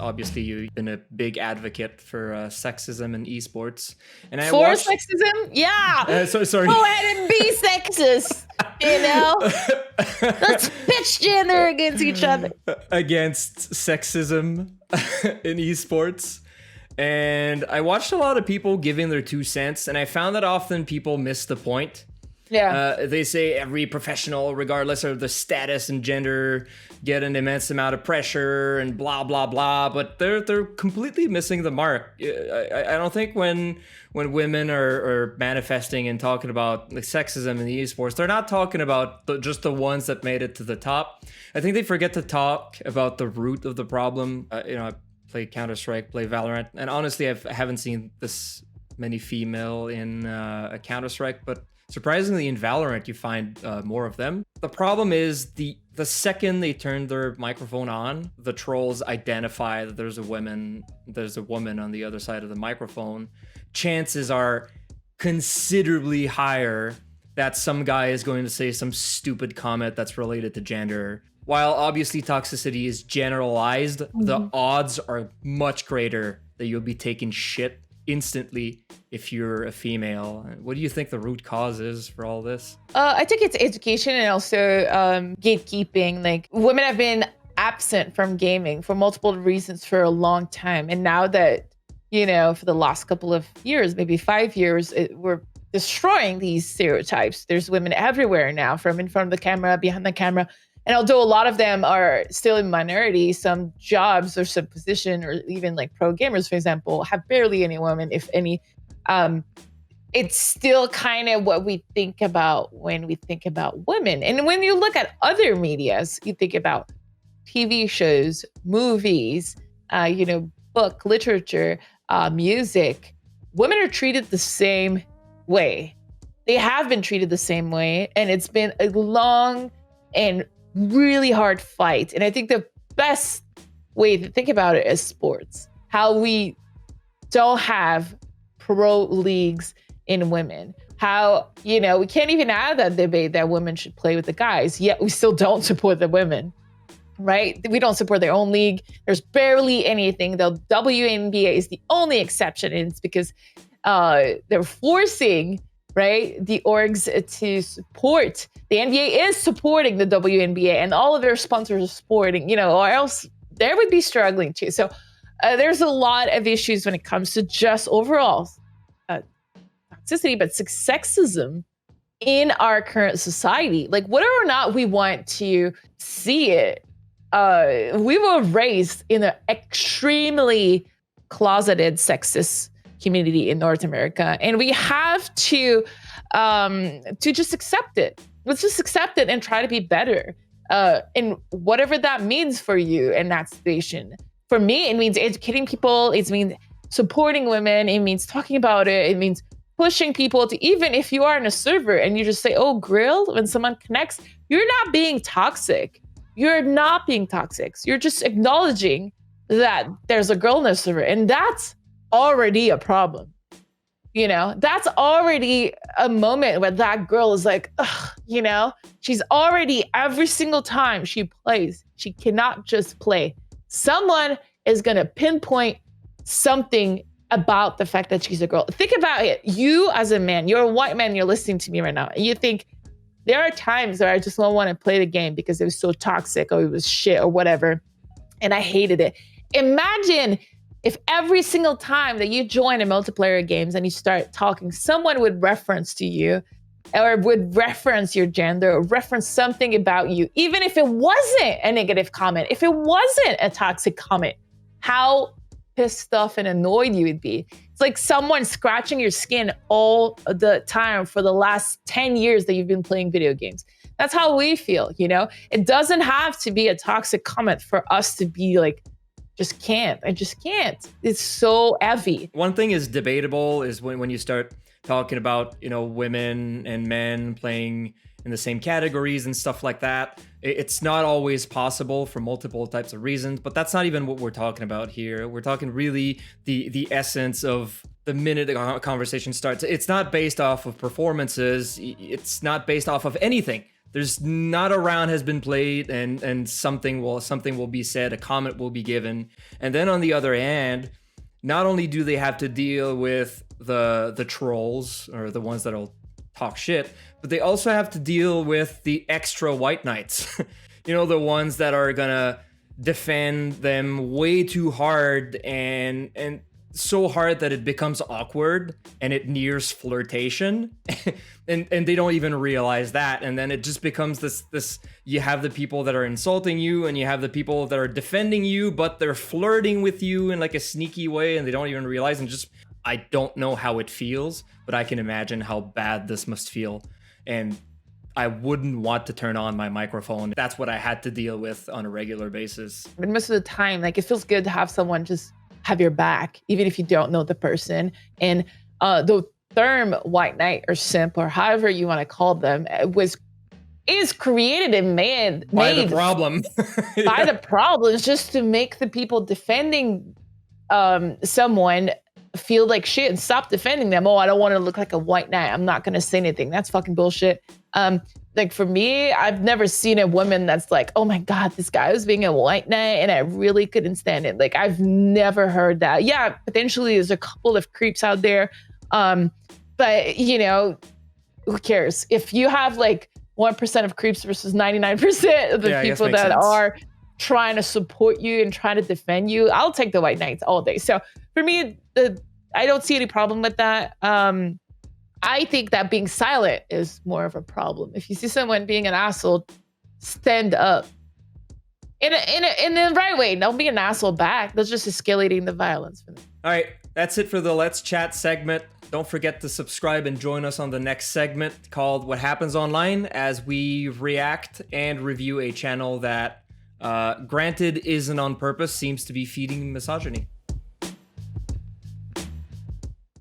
Obviously, you've been a big advocate for sexism in esports, and I For watched. sexism? Yeah. Sorry. Go ahead and be sexist. Let's pitch gender against each other. Against sexism in esports. And I watched a lot of people giving their 2 cents, and I found that often people miss the point. Yeah. They say every professional, regardless of the status and gender, get an immense amount of pressure and blah blah blah. But they're completely missing the mark. I don't think when women are manifesting and talking about like sexism in the esports, they're not talking about just the ones that made it to the top. I think they forget to talk about the root of the problem. I play Counter-Strike, play Valorant, and honestly, I haven't seen this many female in Counter-Strike, but surprisingly, in Valorant, you find more of them. The problem is the second they turn their microphone on, the trolls identify that there's a woman on the other side of the microphone. Chances are considerably higher that some guy is going to say some stupid comment that's related to gender. While obviously toxicity is generalized, the odds are much greater that you'll be taking shit instantly if you're a female. What do you think the root cause is for all this? I think it's education and also gatekeeping. Like, women have been absent from gaming for multiple reasons for a long time. And now that, for the last couple of years, maybe 5 years, we're destroying these stereotypes. There's women everywhere now, from in front of the camera, behind the camera. And although a lot of them are still in minority, some jobs or some position, or even like pro gamers, for example, have barely any women, if any. It's still kind of what we think about when we think about women. And when you look at other medias, you think about TV shows, movies, book, literature, music. Women are treated the same way. They have been treated the same way. And it's been a long and really hard fight. And I think the best way to think about it is sports. How we don't have pro leagues in women. How, we can't even have that debate that women should play with the guys, yet we still don't support the women, right? We don't support their own league. There's barely anything. The WNBA is the only exception, and it's because they're forcing, right, the orgs to support. The NBA is supporting the WNBA, and all of their sponsors are supporting, or else they would be struggling too. So there's a lot of issues when it comes to just overall toxicity, but sexism in our current society. Like, whether or not we want to see it, we were raised in an extremely closeted sexist community in North America, and we have to just accept it. Let's just accept it and try to be better, and whatever that means for you in that situation. For me, it means educating people. It means supporting women. It means talking about it. It means pushing people to, even if you are in a server and you just say, "Oh, grill," when someone connects, you're not being toxic. You're not being toxic. You're just acknowledging that there's a girl in the server, and that's already a problem. That's already a moment where that girl is like, ugh, she's already, every single time she plays, she cannot just play. Someone is going to pinpoint something about the fact that she's a girl. Think about it. You as a man, you're a white man, you're listening to me right now, and you think, there are times where I just don't want to play the game because it was so toxic or it was shit or whatever, and I hated it. Imagine if every single time that you join a multiplayer games and you start talking, someone would reference to you or would reference your gender or reference something about you, even if it wasn't a negative comment, if it wasn't a toxic comment, how pissed off and annoyed you would be. It's like someone scratching your skin all the time for the last 10 years that you've been playing video games. That's how we feel, It doesn't have to be a toxic comment for us to be like, I just can't. It's so heavy. One thing is debatable is when you start talking about, women and men playing in the same categories and stuff like that. It's not always possible for multiple types of reasons, but that's not even what we're talking about here. We're talking really the essence of the minute the conversation starts. It's not based off of performances. It's not based off of anything. There's not a round has been played and something will be said, a comment will be given. And then on the other hand, not only do they have to deal with the trolls or the ones that'll talk shit, but they also have to deal with the extra white knights. You know, the ones that are gonna defend them way too hard and so hard that it becomes awkward and it nears flirtation. and they don't even realize that, and then it just becomes this you have the people that are insulting you and you have the people that are defending you, but they're flirting with you in like a sneaky way and they don't even realize. And just, I don't know how it feels, but I can imagine how bad this must feel. And I wouldn't want to turn on my microphone. That's what I had to deal with on a regular basis. But most of the time, like, it feels good to have someone just have your back, even if you don't know the person. And the term white knight or simp, or however you want to call them, is created and made By the problem. by the problems, just to make the people defending someone feel like shit and stop defending them. Oh, I don't want to look like a white knight, I'm not going to say anything. That's fucking bullshit. Like, for me, I've never seen a woman that's like, oh my God, this guy was being a white knight and I really couldn't stand it. Like, I've never heard that. Yeah, potentially there's a couple of creeps out there. But, you know, who cares? If you have like 1% of creeps versus 99% of the people that are trying to support you and trying to defend you, I'll take the white knights all day. So for me, I don't see any problem with that. I think that being silent is more of a problem. If you see someone being an asshole, stand up in the right way. Don't be an asshole back. That's just escalating the violence for me. All right, that's it for the Let's Chat segment. Don't forget to subscribe and join us on the next segment called What Happens Online, as we react and review a channel that, granted isn't on purpose, seems to be feeding misogyny.